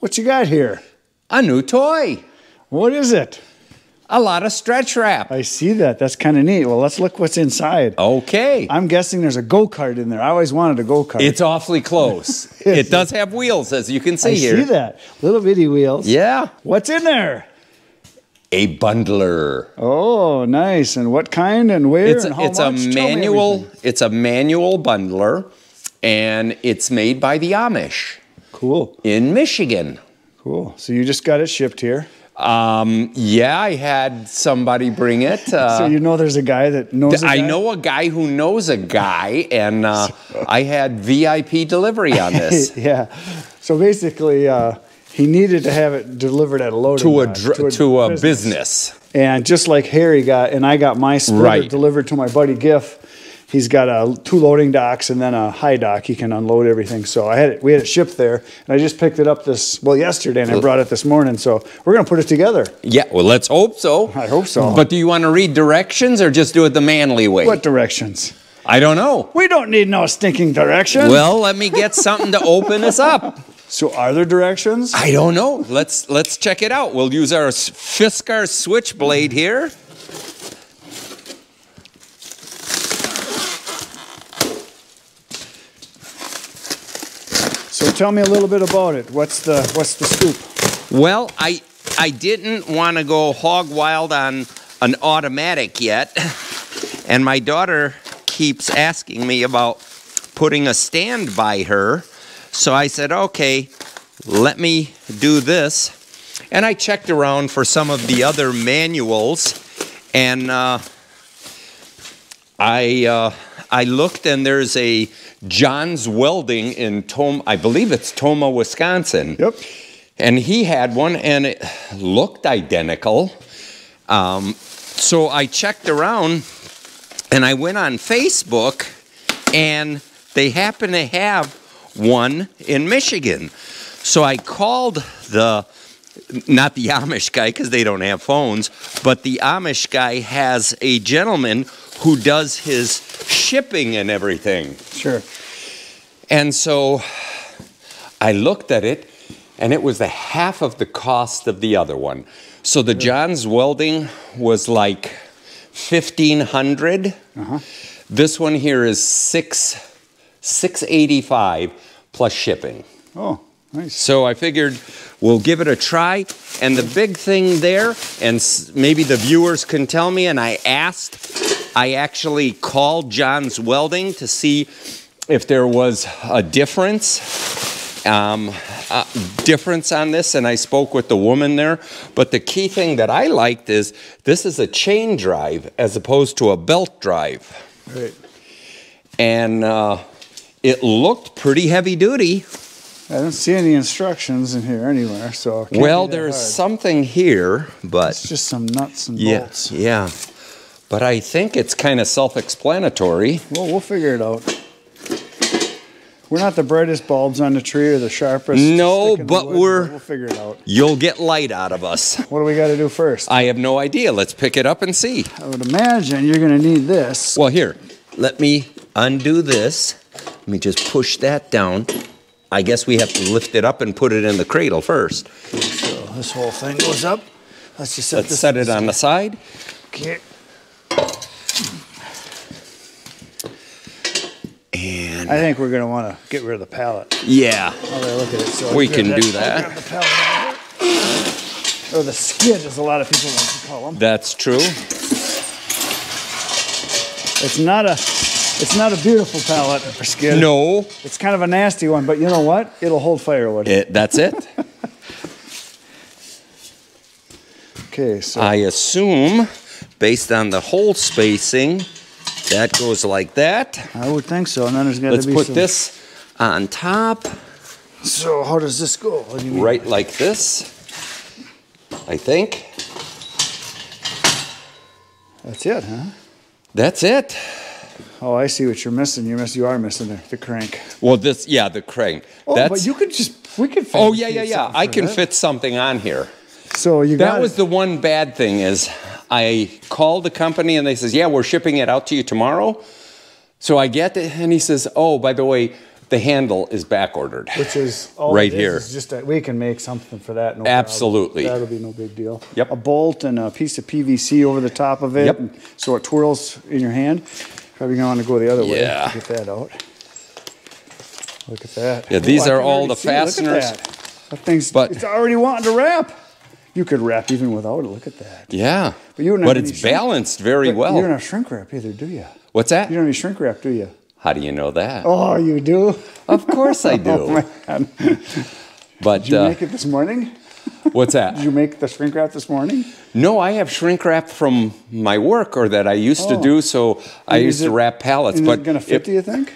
What you got here? A new toy. What is it? A lot of stretch wrap. I see that. That's kind of neat. Well, let's look what's inside. Okay. I'm guessing there's a go-kart in there. I always wanted a go-kart. It's awfully close. It does have wheels, as you can see here. I see that. Little bitty wheels. Yeah. What's in there? A bundler. Oh, nice. And what kind and where and how much? It's a manual bundler, and it's made by the Amish. Cool. In Michigan. Cool. So you just got it shipped here? Yeah, I had somebody bring it. So you know there's a guy that knows a guy? I know a guy who knows a guy, and I had VIP delivery on this. Yeah. So basically, he needed to have it delivered at a loading to a business. And just like Harry got, and I got my splitter delivered to my buddy Giff. He's got 2 loading docks and then a high dock. He can unload everything. So we had it shipped there, and I just picked it up yesterday, and I brought it this morning. So we're gonna put it together. Yeah, well, let's hope so. I hope so. But do you want to read directions or just do it the manly way? What directions? I don't know. We don't need no stinking directions. Well, let me get something to open us up. So are there directions? I don't know. Let's check it out. We'll use our Fiskar switchblade here. So tell me a little bit about it. What's the scoop? Well, I didn't want to go hog wild on an automatic yet, and my daughter keeps asking me about putting a stand by her. So I said, okay, let me do this. And I checked around for some of the other manuals, and I looked, and there's a John's Welding in I believe it's Tomah, Wisconsin. Yep. And he had one, and it looked identical. So I checked around, and I went on Facebook, and they happen to have one in Michigan. So I called not the Amish guy, because they don't have phones, but the Amish guy has a gentleman who does his shipping and everything. Sure. And so I looked at it, and it was the half of the cost of the other one. So the John's Welding was like $1,500. This one here is $685 plus shipping. Oh, nice. So I figured we'll give it a try. And the big thing there, and maybe the viewers can tell me, and I actually called John's Welding to see if there was a difference on this, and I spoke with the woman there. But the key thing that I liked is this is a chain drive as opposed to a belt drive. Right. And it looked pretty heavy duty. I don't see any instructions in here anywhere, so it can't well, be that there's hard. something here, but It's just some nuts and bolts. Yeah. But I think it's kind of self-explanatory. Well, we'll figure it out. We're not the brightest bulbs on the tree or the sharpest. No, but we'll figure it out. You'll get light out of us. What do we got to do first? I have no idea. Let's pick it up and see. I would imagine you're going to need this. Well, here, let me undo this. Let me just push that down. I guess we have to lift it up and put it in the cradle first. Okay, so this whole thing goes up. Let's just set it on the side. Okay. And I think we're going to want to get rid of the pallet. Yeah. Look at it. So we can do that. Grab the pallet out here. Or the skid, as a lot of people like to call them. That's true. It's not a beautiful pallet or skid. No. It's kind of a nasty one, but you know what? It'll hold firewood. That's it. Okay, so I assume, based on the hole spacing, that goes like that. I would think so. And then there's got to be Let's put this on top. So how does this go? What do you mean? Right like this, I think. That's it, huh? That's it. Oh, I see what you're missing. You are missing the crank. Well, the crank. Oh, but you could we could fit. Oh, yeah. I can fit something on here. So that was the one bad thing is I called the company and they says, yeah, we're shipping it out to you tomorrow. So I get it, and he says, oh, by the way, the handle is back ordered. Which is all right here. Is just we can make something for that. No Absolutely. That'll be no big deal. Yep. A bolt and a piece of PVC over the top of it. Yep. And so it twirls in your hand. Probably going to want to go the other way. Yeah. Get that out. Look at that. Yeah, these are all the fasteners. Look at that thing's, it's already wanting to wrap. You could wrap even without it. Look at that. Yeah. But it's balanced very well. You don't have shrink wrap either, do you? What's that? You don't have any shrink wrap, do you? How do you know that? Oh, you do? Of course I do. Oh, man. But, did you make it this morning? What's that? Did you make the shrink wrap this morning? No, I have shrink wrap from my work or that I used to do, so I used to wrap pallets. Is it going to fit, do you think?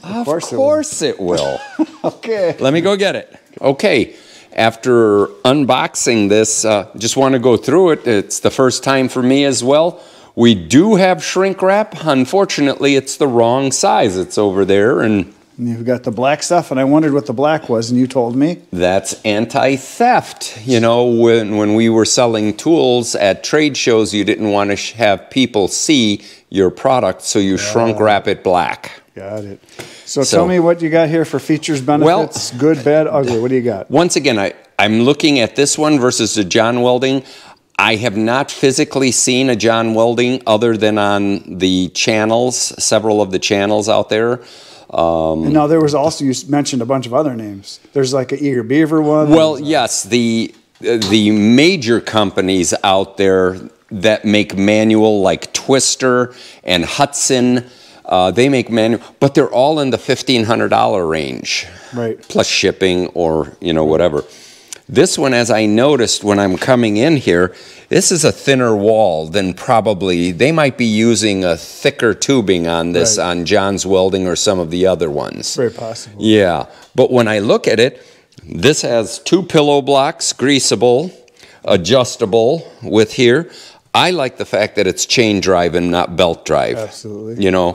Of course it will. Okay. Let me go get it. Okay. After unboxing this, just want to go through it. It's the first time for me as well. We do have shrink wrap. Unfortunately, it's the wrong size. It's over there, and you've got the black stuff, and I wondered what the black was, and you told me. That's anti-theft. You know, when we were selling tools at trade shows, you didn't want to have people see your product, so you shrunk wrap it black. Got it. So tell me what you got here for features, benefits, good, bad, ugly. What do you got? Once again, I'm looking at this one versus the John Welding. I have not physically seen a John Welding other than on the channels, several of the channels out there. And now there was also, you mentioned a bunch of other names. There's like an Eager Beaver one. Well, yes, the major companies out there that make manual, like Twister and Hudson, they make manual, but they're all in the $1,500 range, right? Plus shipping or whatever. This one, as I noticed when I'm coming in here, this is a thinner wall than probably they might be using a thicker tubing on this on John's Welding or some of the other ones. Very possible. Yeah, but when I look at it, this has 2 pillow blocks, greasable, adjustable with here. I like the fact that it's chain drive and not belt drive. Absolutely. You know,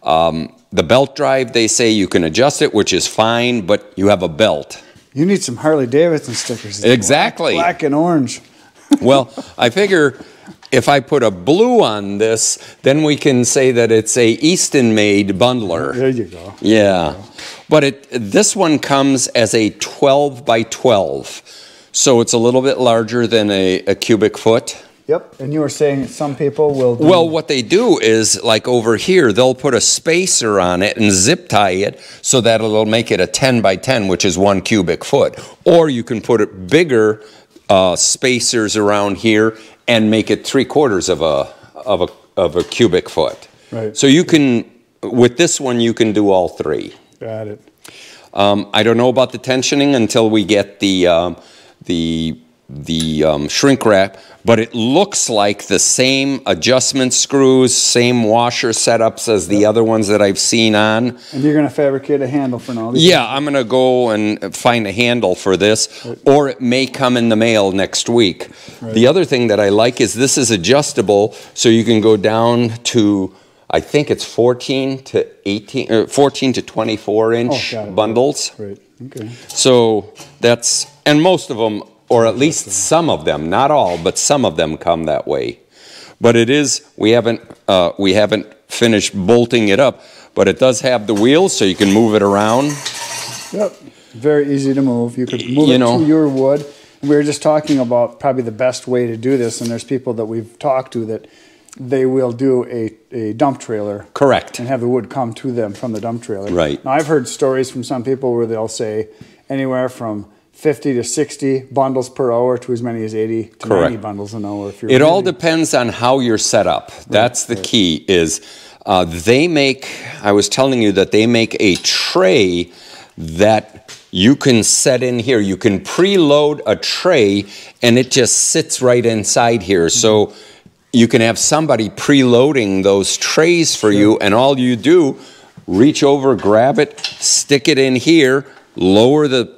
the belt drive, they say you can adjust it, which is fine, but you have a belt. You need some Harley Davidson stickers. Exactly. Black and orange. Well, I figure if I put a blue on this, then we can say that it's a Easton-made bundler. There you go. Yeah. But this one comes as a 12 by 12. So it's a little bit larger than a cubic foot. Yep, and you were saying some people will do... Well, what they do is, like over here, they'll put a spacer on it and zip tie it so that it'll make it a 10 by 10, which is 1 cubic foot. Or you can put it bigger spacers around here and make it 3/4 of a cubic foot. Right. So you can, with this one, you can do all 3. Got it. I don't know about the tensioning until we get the shrink wrap, but it looks like the same adjustment screws, same washer setups as the other ones that I've seen on. And you're going to fabricate a handle for now? Yeah, I'm going to go and find a handle for this, or it may come in the mail next week. Right. The other thing that I like is this is adjustable, so you can go down to, I think it's 14 to 24 inch bundles. Right. Okay. So that's, and most of them, or at least some of them, not all, but some of them come that way. But it is, we haven't finished bolting it up, but it does have the wheels, so you can move it around. Yep, very easy to move. You could move it to your wood. We were just talking about probably the best way to do this, and there's people that we've talked to that they will do a dump trailer. Correct. And have the wood come to them from the dump trailer. Right. Now, I've heard stories from some people where they'll say anywhere from 50 to 60 bundles per hour to as many as 80 to 90 bundles an hour. If you're it all depends on how you're set up. That's the key is they make, I was telling you that they make a tray that you can set in here. You can preload a tray and it just sits right inside here. So you can have somebody preloading those trays for you, and all you do, reach over, grab it, stick it in here, lower the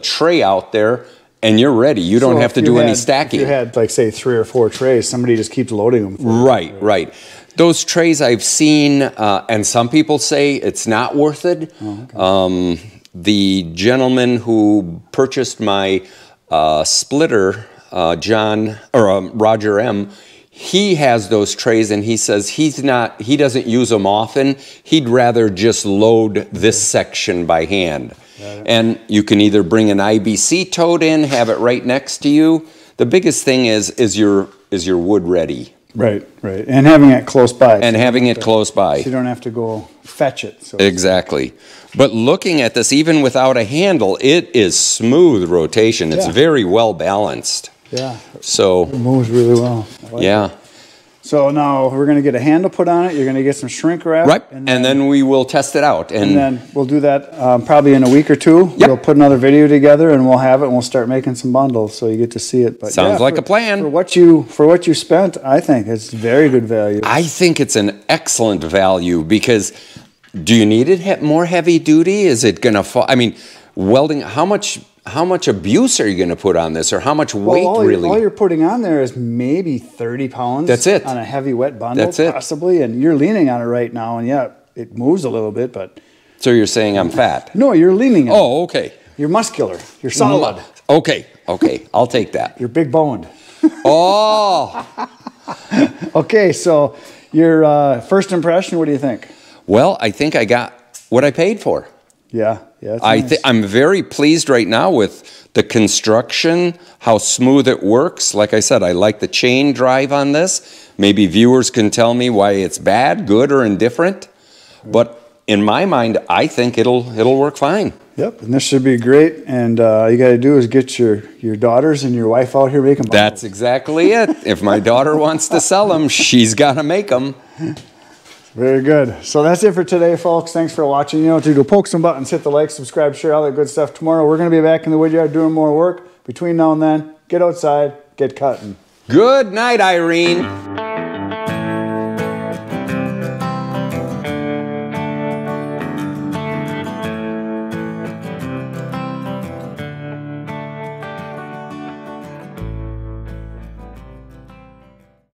tray out there, and you're ready. You don't have to do any stacking. If you had, like, say, 3 or 4 trays, somebody just keeps loading them. Right. Those trays I've seen, and some people say it's not worth it. Oh, okay. The gentleman who purchased my splitter, Roger M., he has those trays, and he says he doesn't use them often. He'd rather just load this section by hand. And you can either bring an IBC tote in, have it right next to you. The biggest thing is your wood ready? Right, right. And having it close by. And having it close by. So you don't have to go fetch it. So exactly. But looking at this, even without a handle, it is smooth rotation. It's very well balanced. Yeah. So it moves really well. Yeah. So now we're going to get a handle put on it. You're going to get some shrink wrap. Right. And then we will test it out. And then we'll do that probably in a week or two. Yep. We'll put another video together and we'll have it and we'll start making some bundles so you get to see it. But sounds like a plan. For what you spent, I think it's very good value. I think it's an excellent value because do you need it more heavy duty? Is it going to fall? I mean, welding, how much abuse are you going to put on this, or how much weight really? All you're putting on there is maybe 30 pounds. That's it. On a heavy wet bundle. That's it. Possibly, and you're leaning on it right now, and yeah, it moves a little bit, but. So you're saying I'm fat? No, you're leaning on it. Oh, okay. You're muscular. You're solid. Okay, I'll take that. You're big boned. Oh. Okay, so your first impression, what do you think? Well, I think I got what I paid for. Yeah, yeah. Nice. I'm very pleased right now with the construction, how smooth it works. Like I said, I like the chain drive on this. Maybe viewers can tell me why it's bad, good, or indifferent. But in my mind, I think it'll work fine. Yep, and this should be great. And all you got to do is get your daughters and your wife out here making bundles. That's exactly it. If my daughter wants to sell them, she's got to make them. Very good. So that's it for today, folks. Thanks for watching. You know what to do. Poke some buttons, hit the like, subscribe, share, all that good stuff. Tomorrow we're going to be back in the woodyard doing more work. Between now and then, get outside, get cutting. Good night, Irene.